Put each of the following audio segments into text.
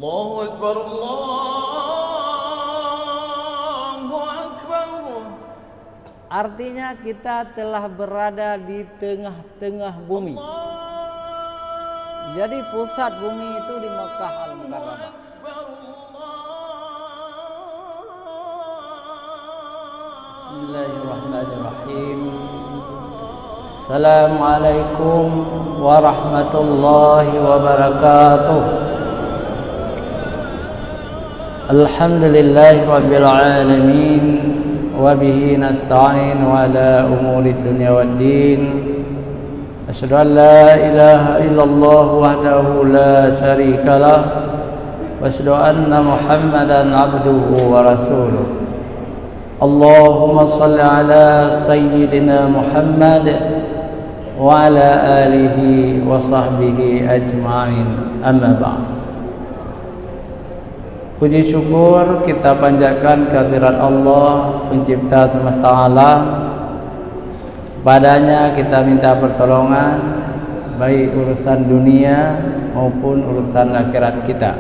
Allahu Akbar, Allahu Akbar. Artinya kita telah berada di tengah-tengah bumi. Jadi pusat bumi itu di Mekah Al-Mukarramah. Bismillahirrahmanirrahim. Assalamualaikum warahmatullahi wabarakatuh. Alhamdulillahi rabbil alamin. Wabihi nasta'in wa ala umuri dunya waddin. Asyhadu an la ilaha illallah wahdahu la syarika lah wa asyhadu anna Muhammadan abduhu wa rasuluh. Allahumma shalli ala sayyidina Muhammad wa ala alihi wa sahbihi ajma'in. Amma ba'd. Puji syukur kita panjatkan kehadirat Allah, pencipta semesta alam. Padanya kita minta pertolongan, baik urusan dunia maupun urusan akhirat kita.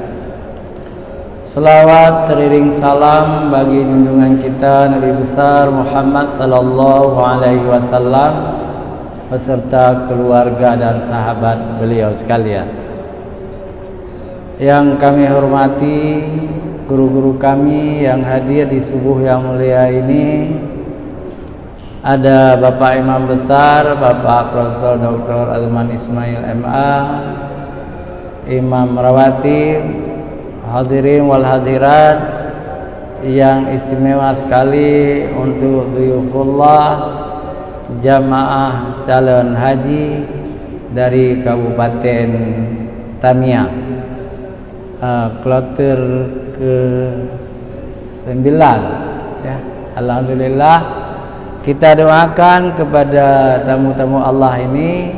Selawat teriring salam bagi junjungan kita Nabi besar Muhammad sallallahu alaihi wasallam beserta keluarga dan sahabat beliau sekalian. Yang kami hormati guru-guru kami yang hadir di subuh yang mulia ini, ada Bapak Imam Besar Bapak Profesor Dr. Azman Ismail MA, Imam Rawatib, hadirin wal hadirat yang istimewa sekali untuk Duyufullah jamaah calon haji dari Kabupaten Tamiang, kloter ke-9 ya. Alhamdulillah, kita doakan kepada tamu-tamu Allah ini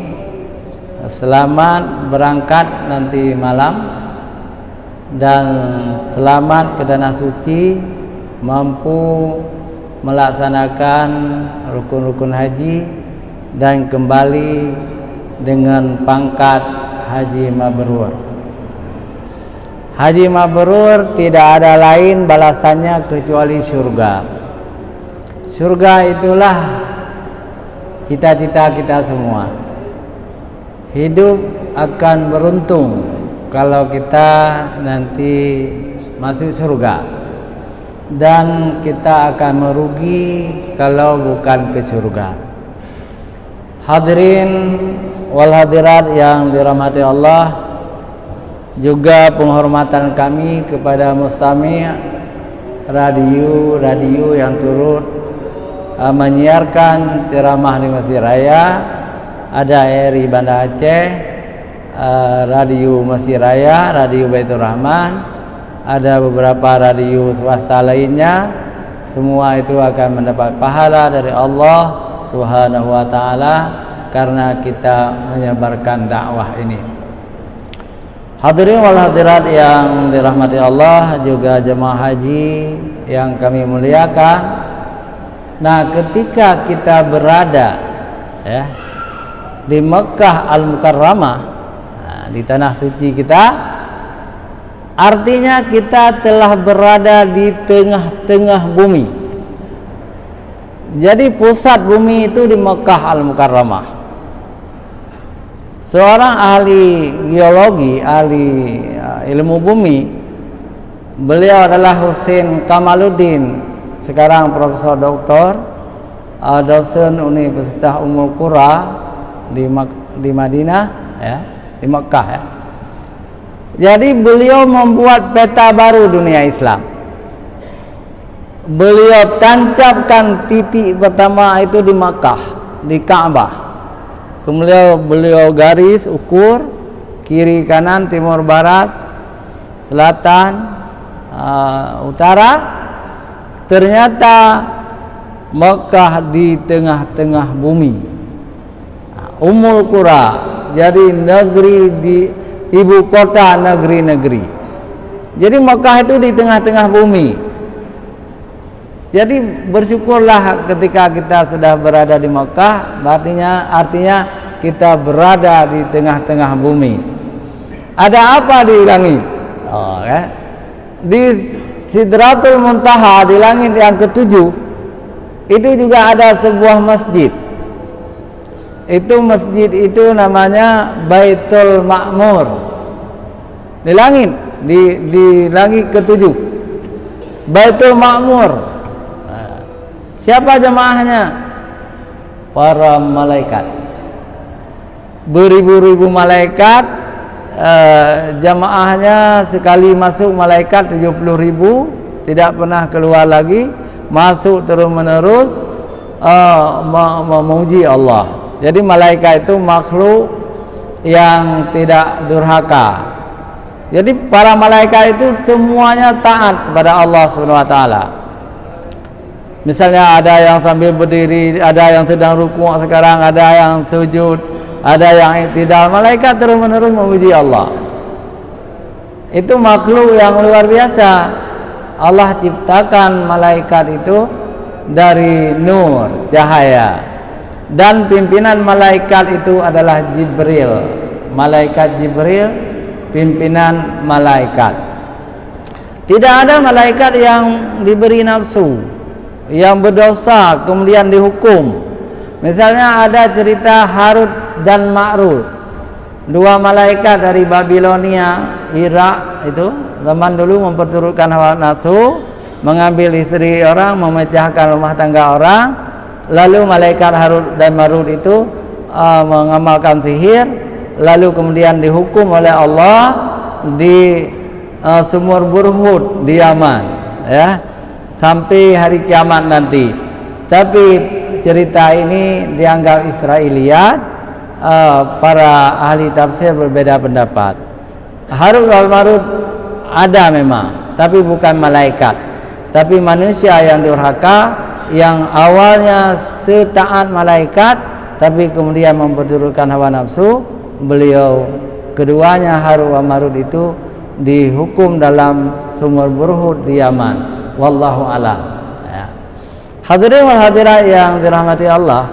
selamat berangkat nanti malam dan selamat ke tanah suci, mampu melaksanakan rukun-rukun haji dan kembali dengan pangkat haji mabrur. Haji mabrur tidak ada lain balasannya kecuali surga. Surga itulah cita-cita kita semua. Hidup akan beruntung kalau kita nanti masuk surga, dan kita akan merugi kalau bukan ke surga. Hadirin wal hadirat yang dirahmati Allah, juga penghormatan kami kepada mustami' radio yang turut menyiarkan ceramah di Masjid Raya. Ada RRI Banda Aceh, radio Masjid Raya, radio Baitur Rahman, ada beberapa radio swasta lainnya. Semua itu akan mendapat pahala dari Allah Subhanahu wa taala karena kita menyebarkan dakwah ini. Hadirin wal hadirat yang dirahmati Allah, juga jemaah haji yang kami muliakan. Nah, ketika kita berada ya di Mekah Al-Mukarramah, di tanah suci kita, artinya kita telah berada di tengah-tengah bumi. Jadi pusat bumi itu di Mekah Al-Mukarramah. Seorang ahli geologi, ahli ilmu bumi, beliau adalah Husin Kamaluddin, sekarang Profesor Doktor, dosen Universitas Ummul Qura di Madinah ya, di Mekah ya. Jadi beliau membuat peta baru dunia Islam. Beliau tancapkan titik pertama itu di Mekah, di Ka'bah. Kemudian beliau garis ukur kiri kanan timur barat selatan utara. Ternyata Mekah di tengah-tengah bumi, Ummul Qura, jadi negeri di ibu kota negeri-negeri. Jadi Mekah itu di tengah-tengah bumi. Jadi bersyukurlah ketika kita sudah berada di Mekah, artinya kita berada di tengah-tengah bumi. Ada apa di langit? Di Sidratul Muntaha di langit yang ketujuh itu juga ada sebuah masjid. Itu masjid itu namanya Baitul Ma'mur. Di langit, di langit ketujuh. Baitul Ma'mur. Siapa jemaahnya? Para malaikat. Beribu-ribu malaikat, jamaahnya sekali masuk malaikat 70.000, tidak pernah keluar lagi, masuk terus menerus memuji Allah. Jadi malaikat itu makhluk yang tidak durhaka. Jadi para malaikat itu semuanya taat kepada Allah Subhanahu wa taala. Misalnya ada yang sambil berdiri, ada yang sedang rukuk sekarang, ada yang sujud, ada yang iktidal, malaikat terus-menerus memuji Allah. Itu makhluk yang luar biasa. Allah ciptakan malaikat itu dari nur, cahaya. Dan pimpinan malaikat itu adalah Jibril. Malaikat Jibril pimpinan malaikat. Tidak ada malaikat yang diberi nafsu, yang berdosa kemudian dihukum. Misalnya ada cerita Harut dan Ma'rut, dua malaikat dari Babilonia, Irak itu zaman dulu memperturutkan hawa nafsu, mengambil istri orang, memecahkan rumah tangga orang. Lalu malaikat Harut dan Marut itu mengamalkan sihir, lalu kemudian dihukum oleh Allah di sumur Burhud di Yaman, ya, sampai hari kiamat nanti. Tapi cerita ini dianggap Israiliyat. Para ahli tafsir berbeda pendapat. Harut dan Marut ada memang, tapi bukan malaikat, tapi manusia yang durhaka, yang awalnya setaat malaikat tapi kemudian memperturutkan hawa nafsu. Beliau keduanya Harut dan Marut itu dihukum dalam sumur Burhud di Yaman. Wallahu a'lam. Ya. Hadirin wal hadirat yang dirahmati Allah,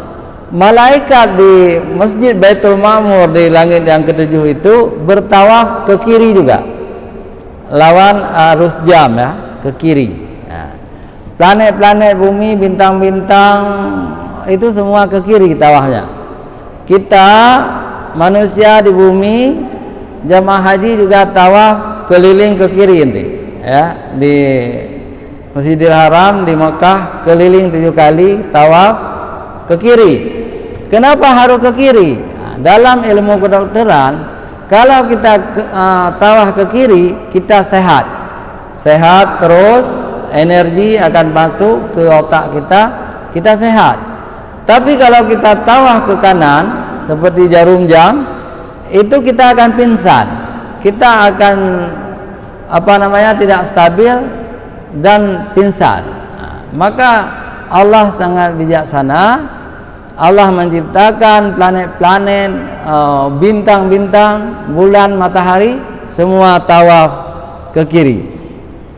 malaikat di Masjid Baitul Ma'mur di langit yang ketujuh itu bertawaf ke kiri juga, lawan arus jam, ya, ke kiri. Planet-planet bumi, bintang-bintang itu semua ke kiri tawafnya. Kita manusia di bumi, jamaah haji juga tawaf keliling ke kiri nanti, ya, di Masjidil Haram di Mekah keliling 7 kali tawaf ke kiri. Kenapa harus ke kiri? Dalam ilmu kedokteran, kalau kita tawaf ke kiri, kita sehat terus, energi akan masuk ke otak kita sehat. Tapi kalau kita tawaf ke kanan seperti jarum jam, itu kita akan pingsan, kita akan tidak stabil dan pingsan. Maka Allah sangat bijaksana. Allah menciptakan planet-planet, bintang-bintang, bulan, matahari, semua tawaf ke kiri.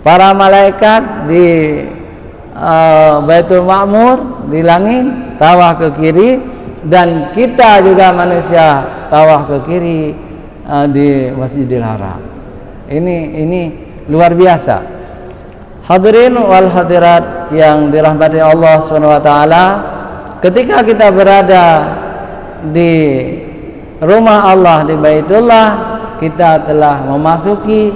Para malaikat di Baitul Ma'mur di langit tawaf ke kiri, dan kita juga manusia tawaf ke kiri di Masjidil Haram. Ini luar biasa. Hadirin wal hadirat yang dirahmati Allah Subhanahu wa taala, ketika kita berada di rumah Allah di Baitullah, kita telah memasuki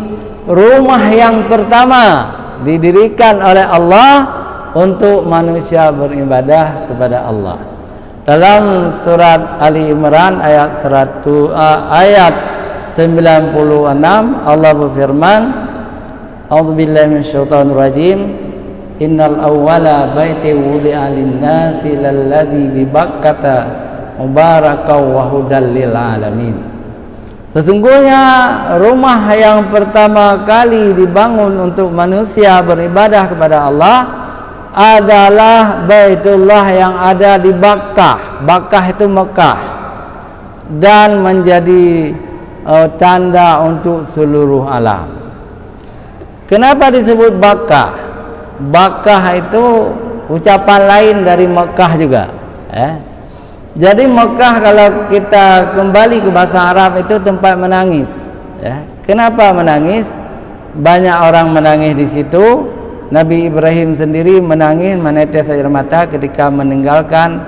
rumah yang pertama didirikan oleh Allah untuk manusia beribadah kepada Allah. Dalam surat Ali Imran ayat 96 Allah berfirman, A'udzubillahi minasyaitonirrajim, Innal awwala baiti wudi'a lin-nasi lalladzi bi Bakkata mubarakan wa hudal lil alamin. Sesungguhnya rumah yang pertama kali dibangun untuk manusia beribadah kepada Allah adalah Baitullah yang ada di Bakkah. Bakkah itu Mekah, dan menjadi tanda untuk seluruh alam. Kenapa disebut Bakkah? Bakkah itu ucapan lain dari Mekah juga, Jadi Mekah kalau kita kembali ke bahasa Arab itu tempat menangis, Kenapa menangis? banyak orang menangis di situ. Nabi Ibrahim sendiri menangis menetes air mata ketika meninggalkan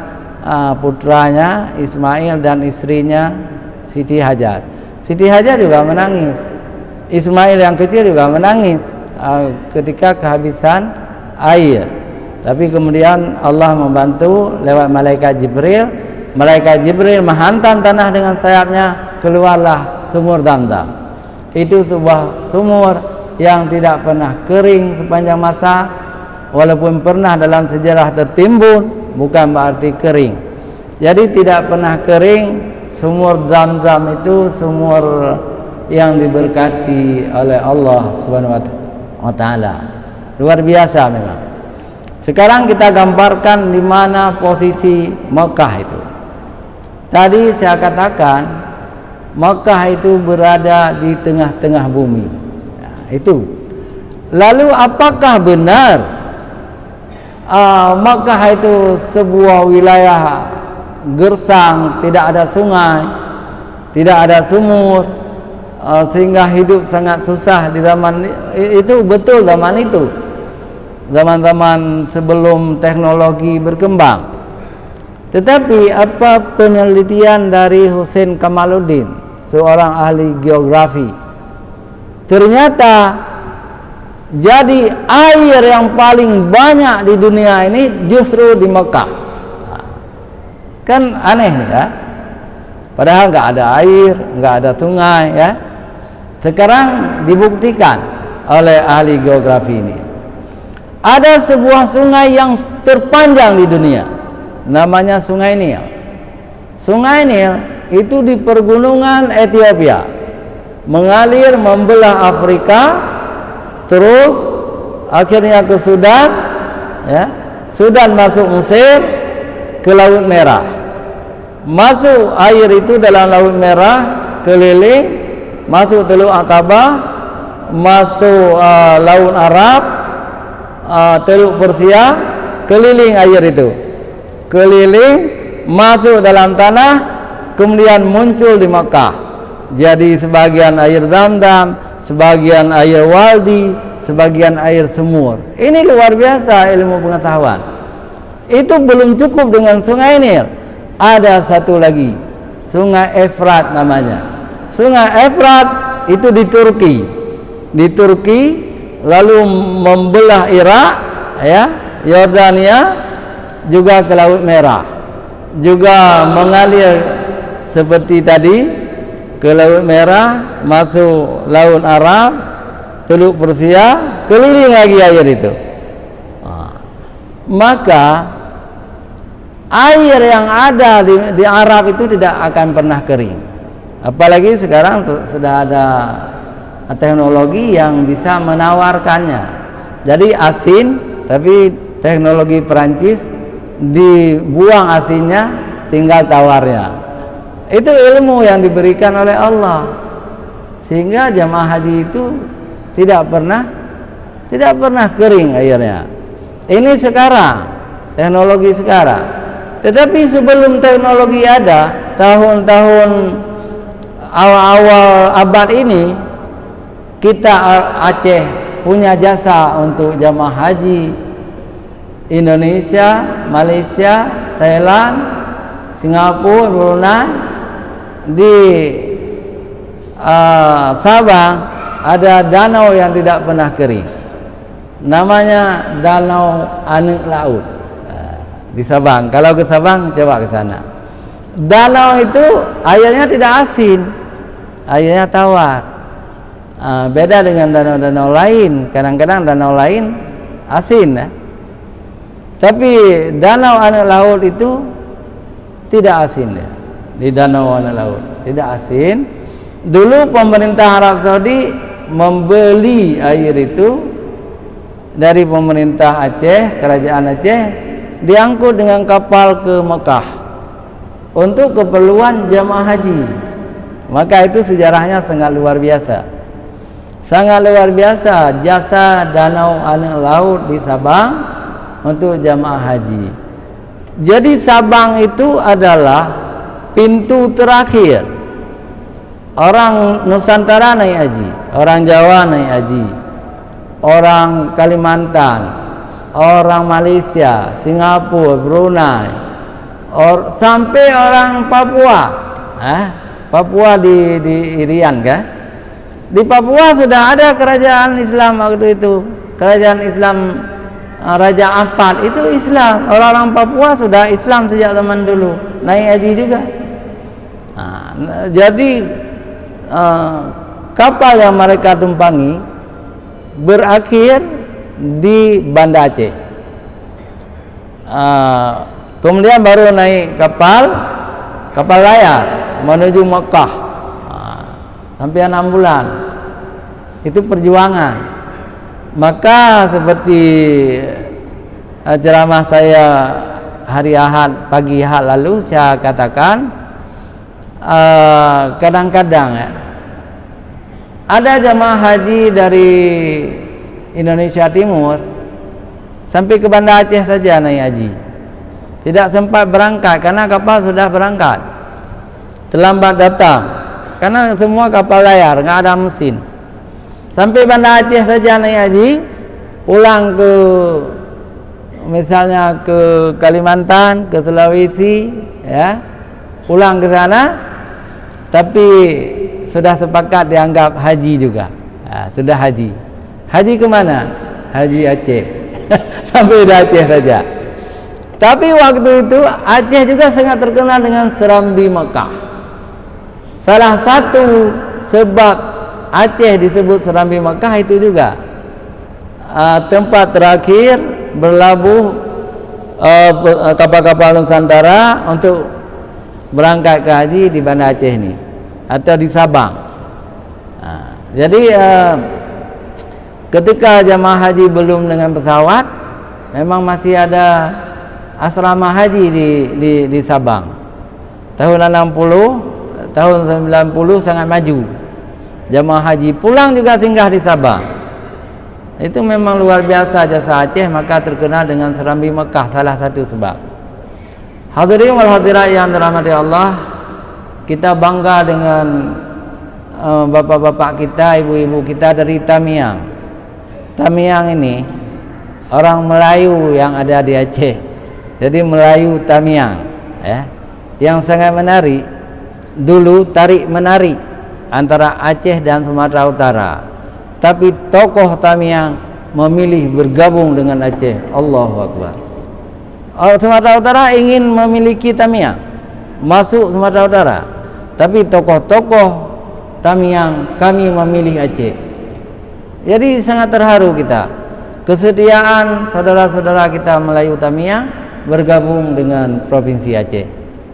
putranya Ismail dan istrinya Siti Hajar. Siti Hajar juga menangis. Ismail yang kecil juga menangis ketika kehabisan air. Tapi kemudian Allah membantu lewat malaikat Jibril. Malaikat Jibril menghantam tanah dengan sayapnya, keluarlah sumur Zamzam. Itu sebuah sumur yang tidak pernah kering sepanjang masa, walaupun pernah dalam sejarah tertimbun, bukan berarti kering. Jadi tidak pernah kering. Sumur Zamzam itu sumur yang diberkati oleh Allah Subhanahu wa taala. Luar biasa memang. Sekarang kita gambarkan di mana posisi Mekah itu. Tadi saya katakan Mekah itu berada di tengah-tengah bumi. Nah, itu. Lalu apakah benar Mekah itu sebuah wilayah gersang, tidak ada sungai, tidak ada sumur, sehingga hidup sangat susah di zaman itu? Betul, zaman itu, zaman-zaman sebelum teknologi berkembang. Tetapi apa penelitian dari Hussein Kamaluddin, seorang ahli geografi, ternyata jadi air yang paling banyak di dunia ini justru di Mekah. Kan aneh nih ya, padahal nggak ada air, nggak ada sungai ya. Sekarang dibuktikan oleh ahli geografi ini. Ada sebuah sungai yang terpanjang di dunia, namanya Sungai Nil. Sungai Nil itu di pergunungan Ethiopia, mengalir membelah Afrika, terus akhirnya ke Sudan, ya. Sudan masuk Mesir, ke Laut Merah. Masuk air itu dalam Laut Merah, keliling, masuk Teluk Aqabah, masuk Laut Arab, Teluk Persia, keliling air itu, keliling, masuk dalam tanah, kemudian muncul di Makkah. Jadi sebagian air Zamzam, sebagian air Waldi, sebagian air sumur. Ini luar biasa ilmu pengetahuan. Itu belum cukup dengan Sungai Nil. Ada satu lagi, Sungai Efrat namanya. Sungai Efrat itu di Turki. Di Turki, lalu membelah Irak, ya, Yordania, juga ke Laut Merah, juga mengalir seperti tadi ke Laut Merah, masuk Laut Arab, Teluk Persia, keliling lagi air itu. Maka air yang ada di Arab itu tidak akan pernah kering. Apalagi sekarang sudah ada teknologi yang bisa menawarkannya. Jadi asin, tapi teknologi Perancis, dibuang asinnya, tinggal tawarnya. Itu ilmu yang diberikan oleh Allah, sehingga jamaah haji itu tidak pernah kering airnya. Ini sekarang, teknologi sekarang. Tetapi sebelum teknologi ada, tahun-tahun awal-awal abad ini, kita Aceh punya jasa untuk jamaah haji Indonesia, Malaysia, Thailand, Singapura, Brunei. Di Sabang ada danau yang tidak pernah kering, namanya Danau Anek Laut. Di Sabang, kalau ke Sabang coba ke sana. Danau itu airnya tidak asin, airnya tawar. Beda dengan danau-danau lain. Kadang-kadang danau lain asin, ya. Tapi Danau Anek Laut itu tidak asin, ya. Di Danau Anek Laut tidak asin. Dulu pemerintah Arab Saudi membeli air itu dari pemerintah Aceh, kerajaan Aceh, diangkut dengan kapal ke Mekah untuk keperluan jamaah haji. Maka itu sejarahnya sangat luar biasa. Sangat luar biasa jasa Danau Anek Laut di Sabang untuk jamaah haji. Jadi Sabang itu adalah pintu terakhir Orang Nusantara naik haji, orang Jawa naik haji, orang Kalimantan, orang Malaysia, Singapura, Brunei, sampai orang Papua. Papua di Irian kan? Di Papua sudah ada kerajaan Islam waktu itu. Kerajaan Islam Raja Ampat itu Islam. Orang-orang Papua sudah Islam sejak zaman dulu. Naik haji juga. Jadi kapal yang mereka tumpangi berakhir di Banda Aceh. Kemudian baru naik kapal layar menuju Mekah. Sampai 6 bulan. Itu perjuangan. Maka seperti ceramah saya hari Ahad, pagi Ahad lalu saya katakan, kadang-kadang ada jamaah haji dari Indonesia Timur sampai ke Banda Aceh saja naik haji, tidak sempat berangkat karena kapal sudah berangkat, terlambat datang karena semua kapal layar, nggak ada mesin. Sampai Banda Aceh saja naik haji, pulang ke misalnya ke Kalimantan, ke Sulawesi, ya, pulang ke sana, tapi sudah sepakat dianggap haji juga. Sudah haji. Haji kemana? Haji Aceh. Sampai di Aceh saja. Tapi waktu itu Aceh juga sangat terkenal dengan Serambi Mekah. Salah satu sebab Aceh disebut Serambi Mekah itu juga tempat terakhir berlabuh kapal-kapal Nusantara untuk berangkat ke haji di Banda Aceh ini atau di Sabang. Jadi ketika jamaah haji belum dengan pesawat, memang masih ada asrama haji di Sabang. Tahun 60, tahun 90 sangat maju. Jamaah haji pulang juga singgah di Sabang. Itu memang luar biasa jasa Aceh, maka terkenal dengan Serambi Mekah, salah satu sebab. Hadirin wal hadirat yang dirahmati Allah, kita bangga dengan bapak-bapak kita, ibu-ibu kita dari Tamiang. Tamiang ini orang Melayu yang ada di Aceh. Jadi Melayu Tamiang, ya. Yang sangat menarik, dulu tarik menarik antara Aceh dan Sumatera Utara. Tapi tokoh Tamiang memilih bergabung dengan Aceh. Allahu Akbar. Sumatera Utara ingin memiliki Tamiang, masuk Sumatera Utara. Tapi tokoh-tokoh Tamiang, kami memilih Aceh. Jadi sangat terharu kita. Kesediaan saudara-saudara kita Melayu Tamiang bergabung dengan Provinsi Aceh.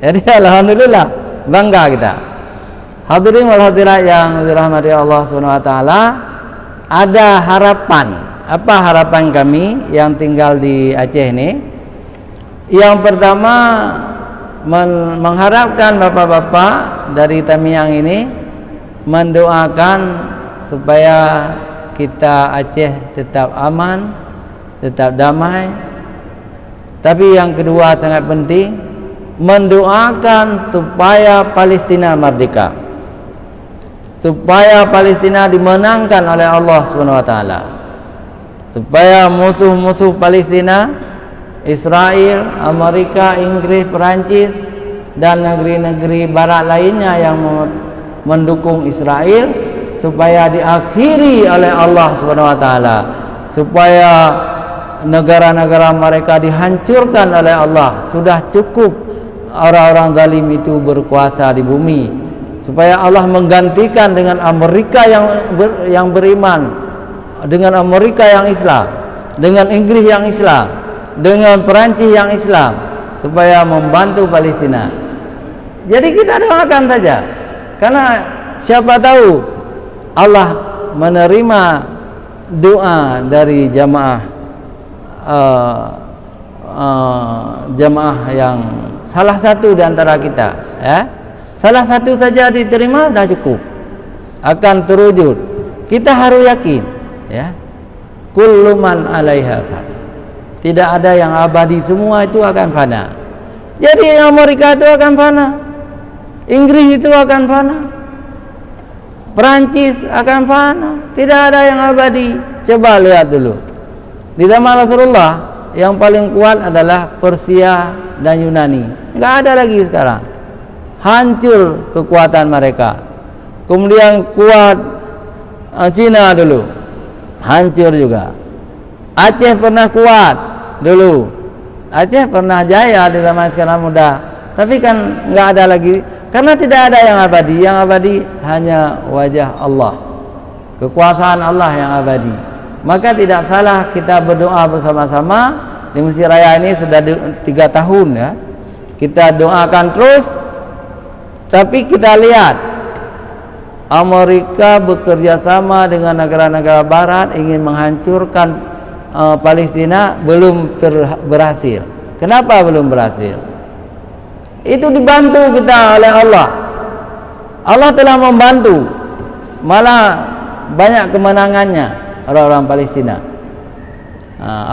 Jadi alhamdulillah, bangga kita. Hadirin wal hadirat yang dirahmati Allah Subhanahu wa taala, ada harapan. Apa harapan kami yang tinggal di Aceh ini? Yang pertama, mengharapkan bapak-bapak dari Tamiang ini mendoakan supaya kita Aceh tetap aman, tetap damai. Tapi yang kedua sangat penting, mendoakan supaya Palestina merdeka, supaya Palestina dimenangkan oleh Allah Subhanahu wa taala, supaya musuh-musuh Palestina, Israel, Amerika, Inggris, Perancis dan negeri-negeri barat lainnya yang mendukung Israel, supaya diakhiri oleh Allah Subhanahu wa taala, supaya negara-negara mereka dihancurkan oleh Allah. Sudah cukup orang-orang zalim itu berkuasa di bumi, supaya Allah menggantikan dengan Amerika yang beriman, dengan Amerika yang Islam, dengan Inggris yang Islam, dengan Perancis yang Islam, supaya membantu Palestina. Jadi kita doakan saja, karena siapa tahu Allah menerima doa dari jamaah yang salah satu di antara kita, ya. Salah satu saja diterima dah cukup, akan terwujud. Kita harus yakin, ya. Kullu man 'alaiha fan. Tidak ada yang abadi, semua itu akan fana. Jadi Amerika itu akan fana, Inggris itu akan fana, Perancis akan fana, tidak ada yang abadi. Coba lihat dulu. Di zaman Rasulullah yang paling kuat adalah Persia dan Yunani. Enggak ada lagi sekarang. Hancur kekuatan mereka. Kemudian kuat Cina dulu. Hancur juga. Aceh pernah kuat dulu. Aceh pernah jaya di zaman sekarang muda. Tapi kan enggak ada lagi. Karena tidak ada yang abadi. Yang abadi hanya wajah Allah, kekuasaan Allah yang abadi. Maka tidak salah kita berdoa bersama-sama. Di Mesir Raya ini sudah 3 tahun ya. Kita doakan terus. Tapi kita lihat Amerika bekerja sama dengan negara-negara barat ingin menghancurkan Palestina, belum berhasil. Kenapa belum berhasil? Itu dibantu kita oleh Allah. Allah telah membantu. Malah banyak kemenangannya orang-orang Palestina.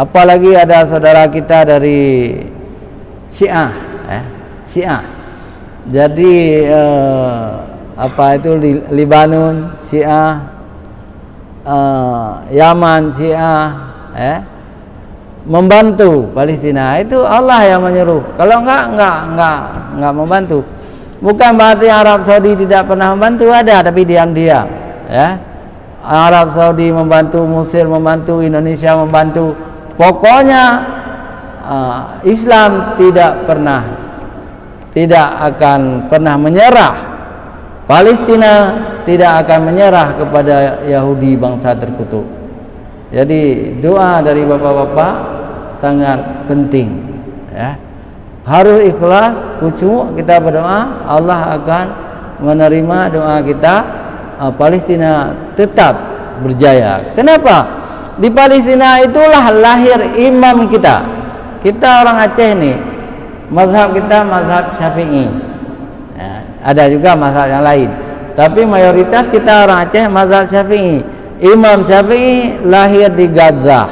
Apalagi ada saudara kita dari Syiah, Syiah. Jadi apa itu Libanon Syiah, Yaman Syiah, membantu Palestina. Itu Allah yang menyuruh. Kalau enggak membantu. Bukan berarti Arab Saudi tidak pernah membantu, ada, tapi diam-diam ya. Arab Saudi membantu, Mesir membantu, Indonesia membantu. Pokoknya Islam tidak akan pernah menyerah. Palestina tidak akan menyerah kepada Yahudi bangsa terkutuk. Jadi doa dari bapak-bapak sangat penting ya. Harus ikhlas, khusyuk kita berdoa, Allah akan menerima doa kita. Palestina tetap berjaya. Kenapa? Di Palestina itulah lahir imam kita. Kita orang Aceh nih, mazhab kita mazhab Syafi'i ya, ada juga mazhab yang lain, tapi mayoritas kita orang Aceh mazhab Syafi'i. Imam Syafi'i lahir di Gaza,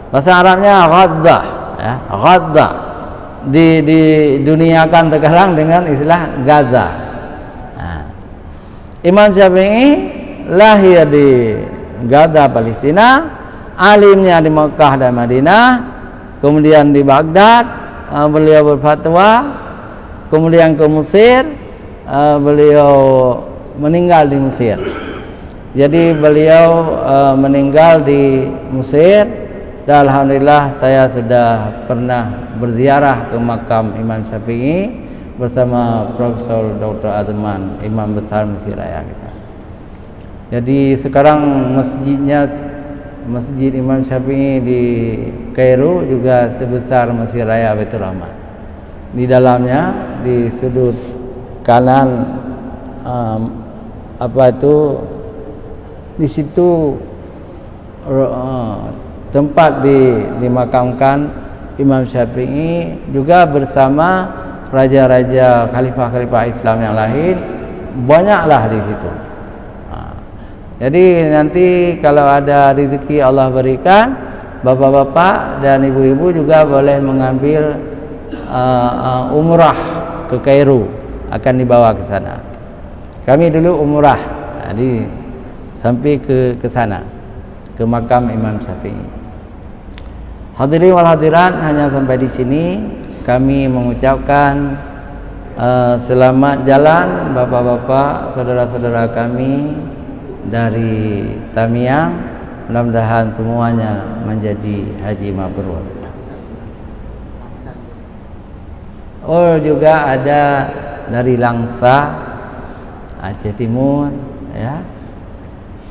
bahasa Arabnya Gaza ya, Gaza diduniakan sekarang dengan istilah Gaza. Imam Syafi'i lahir di Gaza, Palestina, alimnya di Mekah dan Madinah, kemudian di Baghdad beliau berfatwa, kemudian ke Mesir, beliau meninggal di Mesir. Jadi beliau meninggal di Mesir, dan alhamdulillah saya sudah pernah berziarah ke makam Imam Syafi'i bersama Profesor Dr. Azman, Imam besar Mesir Raya kita. Jadi sekarang Masjid Imam Syafi'i di Kairo juga sebesar Mesir Raya Baitur Rahman. Di dalamnya di sudut kanan di situ tempat dimakamkan Imam Syafi'i juga bersama raja-raja, khalifah-khalifah Islam yang lain, banyaklah di situ. Jadi nanti kalau ada rezeki Allah berikan, bapak-bapak dan ibu-ibu juga boleh mengambil umrah ke Kairo, akan dibawa ke sana. Kami dulu umrah, jadi sampai ke sana, ke makam Imam Syafi'i. Hadirin wal hadirat, hanya sampai di sini kami mengucapkan selamat jalan bapak-bapak, saudara-saudara kami dari Tamiang. Mudah-mudahan semuanya menjadi haji mabrur. Oh, juga ada dari Langsa, Aceh Timur ya.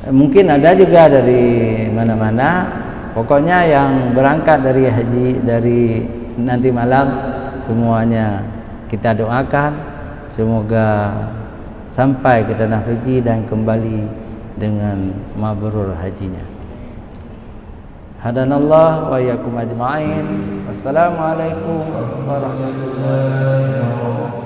Mungkin ada juga dari mana-mana. Pokoknya yang berangkat dari haji dari nanti malam, semuanya kita doakan semoga sampai ke tanah suci dan kembali dengan mabrur hajinya. Hadanallah wa iyyakum ajma'in. Wassalamualaikum warahmatullahi wabarakatuh.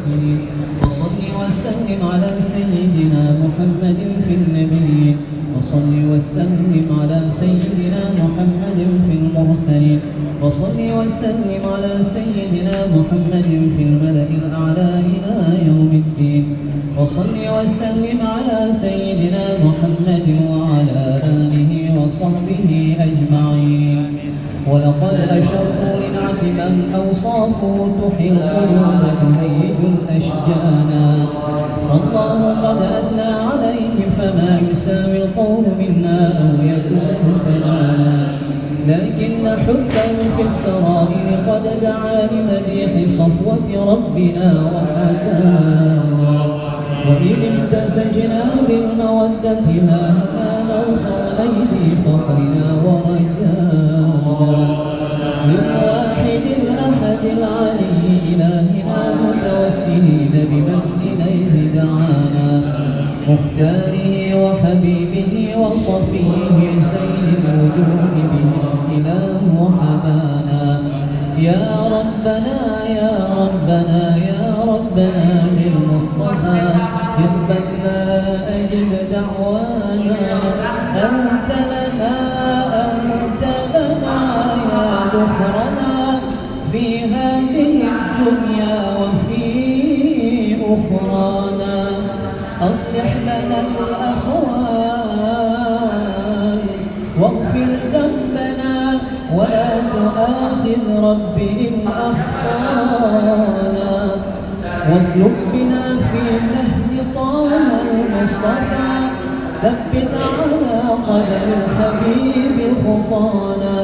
المستكبرين وصل وسلم على سيدنا محمد في النبيين وصل وسلم على سيدنا محمد في المرسلين وصل وسلم على سيدنا محمد في الملأ الأعلى إلى يوم الدين وصل وسلم على سيدنا محمد وعلى آله وصحبه أجمعين ولقد أشروا لنعت من أوصافه تحيي القلوب تهيج الأشجانا والله قد أثنى عليه فما يساوي القول منا أو يكون فلانا لكن حبا في السرائر قد دعا لمديح صفوة ربنا وحكانا وإذ امتزجنا بالمودة هانا نرفع أيدي فخرنا ورجانا للواحد الأحد العلي إلهنا متوسلين بمن إليه دعانا مختاره وحبيبه وصفيه سيد الوجود به الإله حبانا يا ربنا يا ربنا يا ربنا بالمصطفى اثبتنا أجب دعوانا أنت لنا يا ذخرنا في هذه الدنيا وفي أخرانا أصلح لنا الأحوال واغفر ذنبنا ولا تؤاخذ رب إن أخطانا واسلك بنا في نهج طه المصطفى ثبت على قدم الحبيب خطانا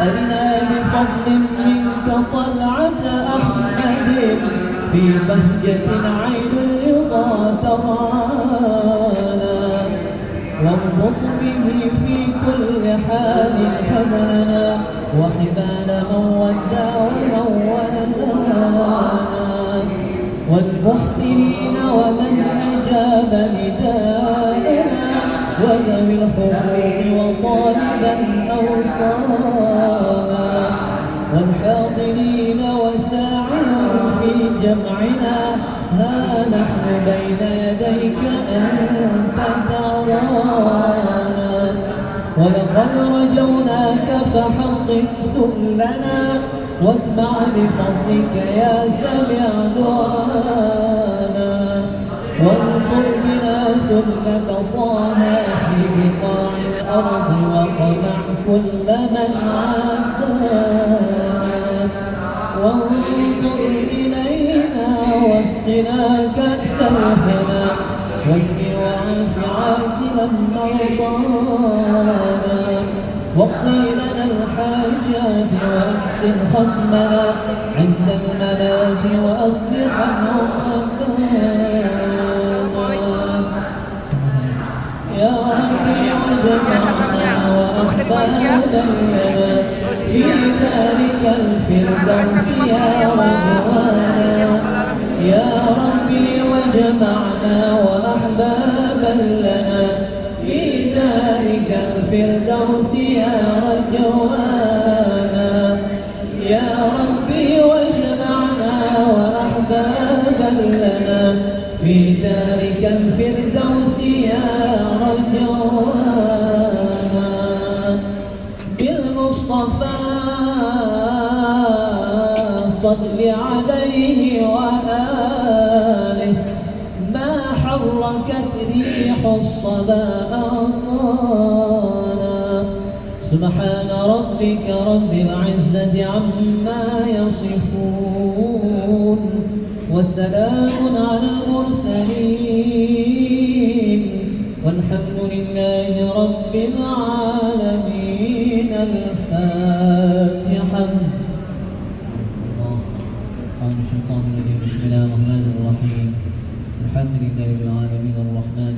أرنا بفضل منك طلعة أحمد في بهجة عين الرضا ترانا واربط به في كل حال حبلنا وحبال من ودع ومن والانا والمحسنين ومن أجاب نداءنا وذوي الحقوق وطالبا أوصانا والحاضرين وساعهم في جمعنا ها نحن بين يديك أنت ترانا ولقد رجوناك فحقق سؤلنا واسمع بفضلك يا سميع دعانا وانصر بنا سنة طه في بقاع الأرض وقمع كل من عادانا وانظر إلينا واسقنا كأس الهنا واشف وعاف عاجلا مرضانا واقضي لنا الحاجات واحسن ختمنا عند الممات واصلح عقبانا يا ربي وجمعنا وأحبابا لنا في ذلك الفردوس يا رجوانا يا ربي وجمعنا وأحبابا لنا في ذلك الفردوس يا رجوانا يا ربي وجمعنا وأحبابا لنا في ذلك الفردوس يا رجوانا بالمصطفى صل عليه وآله ما حركت ريح الصبا أغصانا سبحان ربك رب العزة عما يصفون وسلام على المرسلين والحمد لله رب العالمين الفاتحة بسم الله الرحمن الرحيم الحمد لله رب العالمين الرحمن